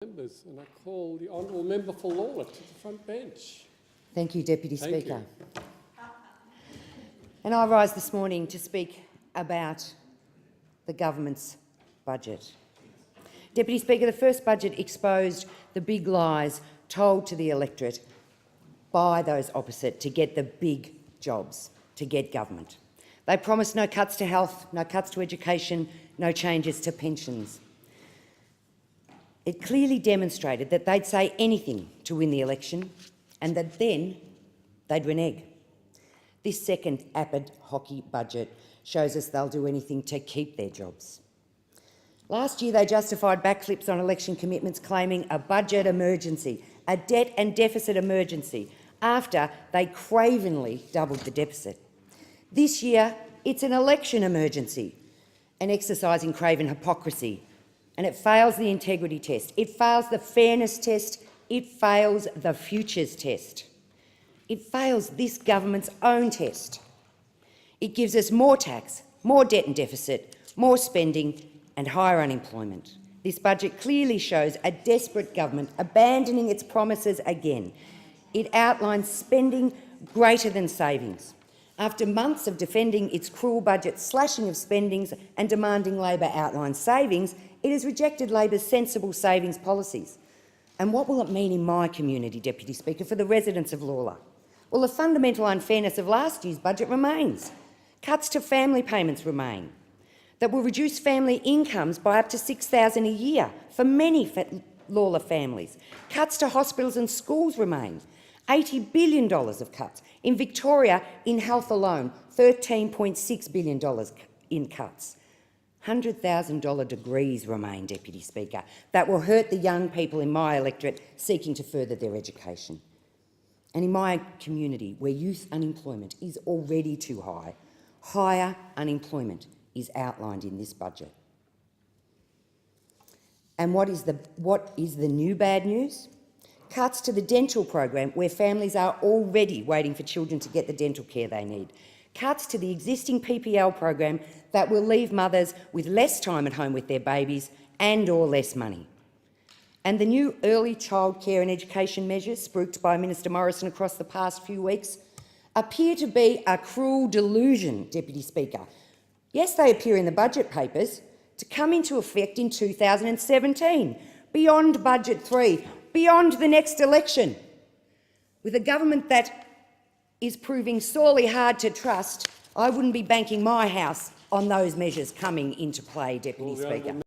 Members, and I call the Honourable Member for Lalor to the front bench. Thank you, Deputy Thank Speaker. you. And I rise this morning to speak about the government's budget. Deputy Speaker, the first budget exposed the big lies told to the electorate by those opposite to get the big jobs, to get government. They promised no cuts to health, no cuts to education, no changes to pensions. It clearly demonstrated that they'd say anything to win the election and that then they'd renege. This second APID hockey budget shows us they'll do anything to keep their jobs. Last year they justified backflips on election commitments claiming a budget emergency, a debt and deficit emergency, after they cravenly doubled the deficit. This year it's an election emergency, an exercise in craven hypocrisy, and it fails the integrity test, it fails the fairness test, it fails the futures test. It fails this government's own test. It gives us more tax, more debt and deficit, more spending and higher unemployment. This budget clearly shows a desperate government abandoning its promises again. It outlines spending greater than savings. After months of defending its cruel budget, slashing of spendings and demanding Labor outline savings, it has rejected Labor's sensible savings policies. And what will it mean in my community, Deputy Speaker, for the residents of Lalor? Well, the fundamental unfairness of last year's budget remains. Cuts to family payments remain. That will reduce family incomes by up to $6,000 a year for many Lalor families. Cuts to hospitals and schools remain. $80 billion of cuts. In Victoria, in health alone, $13.6 billion in cuts. $100,000 degrees remain, Deputy Speaker. That will hurt the young people in my electorate seeking to further their education. And in my community, where youth unemployment is already too high, higher unemployment is outlined in this budget. And what is the new bad news? Cuts to the dental program, where families are already waiting for children to get the dental care they need. Cuts to the existing PPL program that will leave mothers with less time at home with their babies and or less money. And the new early childcare and education measures spruiked by Minister Morrison across the past few weeks appear to be a cruel delusion, Deputy Speaker. Yes, they appear in the budget papers to come into effect in 2017, beyond Budget 3, beyond the next election. With a government that is proving sorely hard to trust, I wouldn't be banking my house on those measures coming into play, Deputy Speaker.